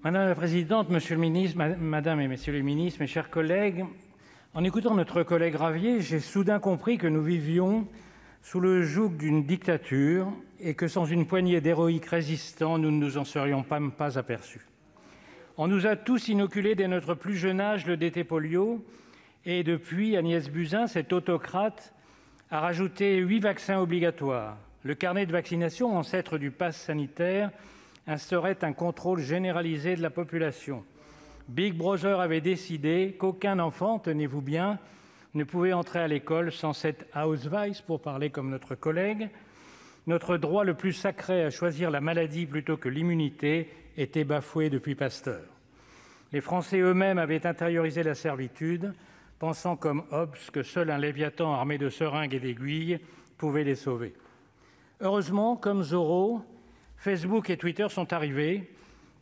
Madame la présidente, monsieur le ministre, madame et messieurs les ministres, mes chers collègues, en écoutant notre collègue Ravier, j'ai soudain compris que nous vivions sous le joug d'une dictature et que sans une poignée d'héroïques résistants, nous ne nous en serions pas aperçus. On nous a tous inoculés dès notre plus jeune âge le DT polio et depuis, Agnès Buzyn, cette autocrate, a rajouté 8 vaccins obligatoires. Le carnet de vaccination, ancêtre du pass sanitaire, instaurait un contrôle généralisé de la population. Big Brother avait décidé qu'aucun enfant, tenez-vous bien, ne pouvait entrer à l'école sans cette Ausweis, pour parler comme notre collègue. Notre droit le plus sacré à choisir la maladie plutôt que l'immunité était bafoué depuis Pasteur. Les Français eux-mêmes avaient intériorisé la servitude, pensant comme Hobbes que seul un Léviathan armé de seringues et d'aiguilles pouvait les sauver. Heureusement, comme Zorro, Facebook et Twitter sont arrivés,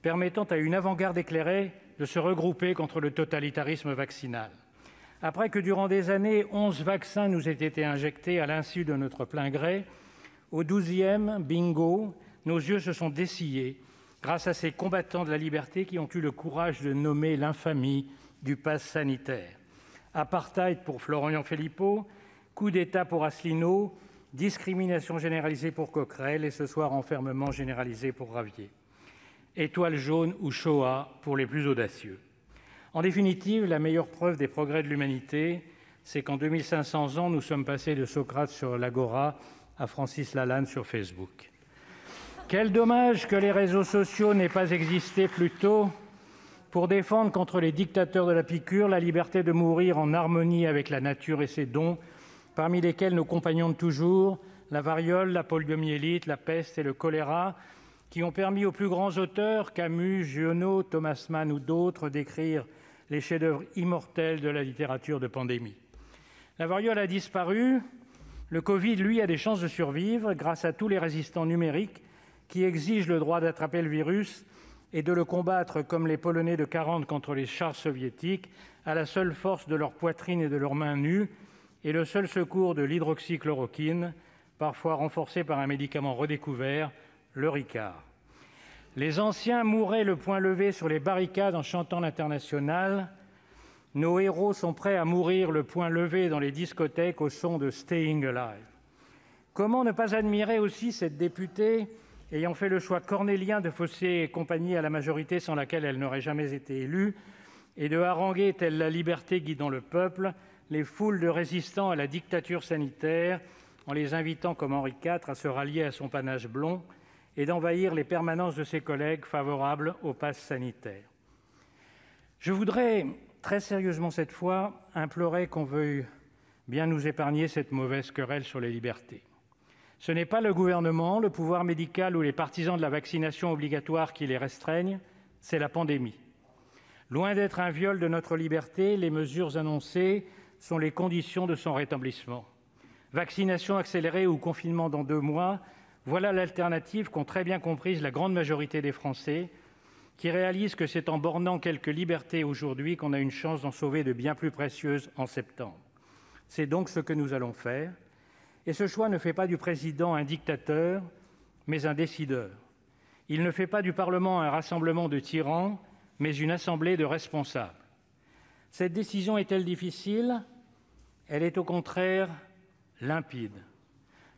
permettant à une avant-garde éclairée de se regrouper contre le totalitarisme vaccinal. Après que durant des années, 11 vaccins nous aient été injectés à l'insu de notre plein gré, au 12e, bingo, nos yeux se sont dessillés grâce à ces combattants de la liberté qui ont eu le courage de nommer l'infamie du pass sanitaire. Apartheid pour Florian Philippot, coup d'État pour Asselineau, discrimination généralisée pour Coquerel et ce soir enfermement généralisé pour Ravier. Étoile jaune ou Shoah pour les plus audacieux. En définitive, la meilleure preuve des progrès de l'humanité, c'est qu'en 2500 ans, nous sommes passés de Socrate sur l'Agora à Francis Lalanne sur Facebook. Quel dommage que les réseaux sociaux n'aient pas existé plus tôt pour défendre contre les dictateurs de la piqûre la liberté de mourir en harmonie avec la nature et ses dons, parmi lesquels nos compagnons de toujours, la variole, la poliomyélite, la peste et le choléra, qui ont permis aux plus grands auteurs, Camus, Giono, Thomas Mann ou d'autres, d'écrire les chefs-d'œuvre immortels de la littérature de pandémie. La variole a disparu, le Covid, lui, a des chances de survivre grâce à tous les résistants numériques qui exigent le droit d'attraper le virus et de le combattre comme les Polonais de 40 contre les chars soviétiques, à la seule force de leur poitrine et de leurs mains nues, et le seul secours de l'hydroxychloroquine, parfois renforcé par un médicament redécouvert, le Ricard. Les anciens mouraient le poing levé sur les barricades en chantant l'Internationale. Nos héros sont prêts à mourir le poing levé dans les discothèques au son de Staying Alive. Comment ne pas admirer aussi cette députée ayant fait le choix cornélien de fausser compagnie à la majorité sans laquelle elle n'aurait jamais été élue et de haranguer, telle la liberté guidant le peuple, les foules de résistants à la dictature sanitaire en les invitant comme Henri IV à se rallier à son panache blond et d'envahir les permanences de ses collègues favorables au pass sanitaire. Je voudrais, très sérieusement cette fois, implorer qu'on veuille bien nous épargner cette mauvaise querelle sur les libertés. Ce n'est pas le gouvernement, le pouvoir médical ou les partisans de la vaccination obligatoire qui les restreignent, c'est la pandémie. Loin d'être un viol de notre liberté, les mesures annoncées sont les conditions de son rétablissement. Vaccination accélérée ou confinement dans 2 mois, voilà l'alternative qu'ont très bien comprise la grande majorité des Français, qui réalisent que c'est en bornant quelques libertés aujourd'hui qu'on a une chance d'en sauver de bien plus précieuses en septembre. C'est donc ce que nous allons faire. Et ce choix ne fait pas du président un dictateur, mais un décideur. Il ne fait pas du Parlement un rassemblement de tyrans, mais une assemblée de responsables. Cette décision est-elle difficile ? Elle est au contraire limpide.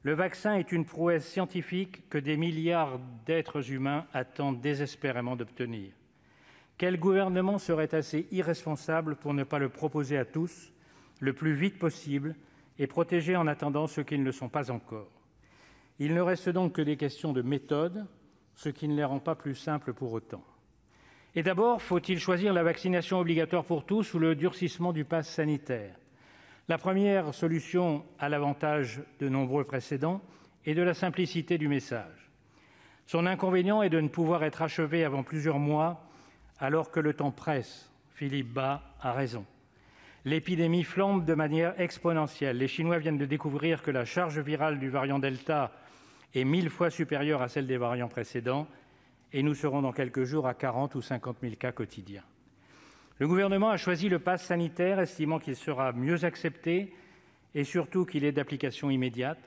Le vaccin est une prouesse scientifique que des milliards d'êtres humains attendent désespérément d'obtenir. Quel gouvernement serait assez irresponsable pour ne pas le proposer à tous, le plus vite possible, et protéger en attendant ceux qui ne le sont pas encore. Il ne reste donc que des questions de méthode, ce qui ne les rend pas plus simples pour autant. Et d'abord, faut-il choisir la vaccination obligatoire pour tous ou le durcissement du pass sanitaire ? La première solution a l'avantage de nombreux précédents et de la simplicité du message. Son inconvénient est de ne pouvoir être achevé avant plusieurs mois, alors que le temps presse. Philippe Bas a raison. L'épidémie flambe de manière exponentielle. Les Chinois viennent de découvrir que la charge virale du variant Delta est 1000 fois supérieure à celle des variants précédents et nous serons dans quelques jours à 40 ou 50 000 cas quotidiens. Le gouvernement a choisi le pass sanitaire, estimant qu'il sera mieux accepté et surtout qu'il est d'application immédiate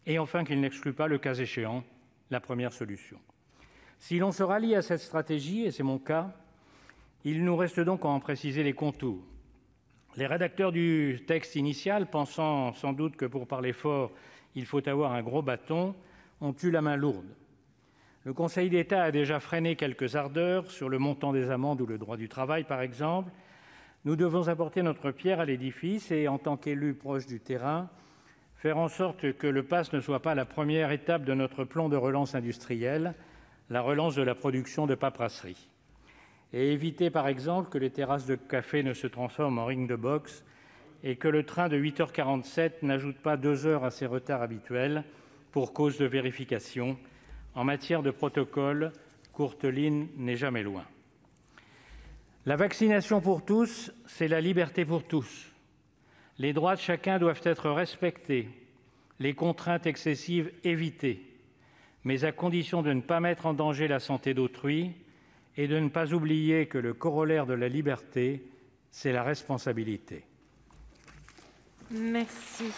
et enfin qu'il n'exclut pas, le cas échéant, la première solution. Si l'on se rallie à cette stratégie, et c'est mon cas, il nous reste donc à en préciser les contours. Les rédacteurs du texte initial, pensant sans doute que pour parler fort, il faut avoir un gros bâton, ont eu la main lourde. Le Conseil d'État a déjà freiné quelques ardeurs sur le montant des amendes ou le droit du travail, par exemple. Nous devons apporter notre pierre à l'édifice et, en tant qu'élus proches du terrain, faire en sorte que le pass ne soit pas la première étape de notre plan de relance industrielle, la relance de la production de paperasserie. Et éviter, par exemple, que les terrasses de café ne se transforment en ring de boxe et que le train de 8h47 n'ajoute pas 2 heures à ses retards habituels pour cause de vérification. En matière de protocole, Courteline n'est jamais loin. La vaccination pour tous, c'est la liberté pour tous. Les droits de chacun doivent être respectés, les contraintes excessives évitées, mais à condition de ne pas mettre en danger la santé d'autrui et de ne pas oublier que le corollaire de la liberté, c'est la responsabilité. Merci.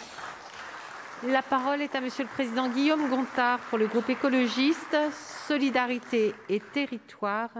La parole est à Monsieur le Président Guillaume Gontard pour le groupe écologiste Solidarité et Territoires.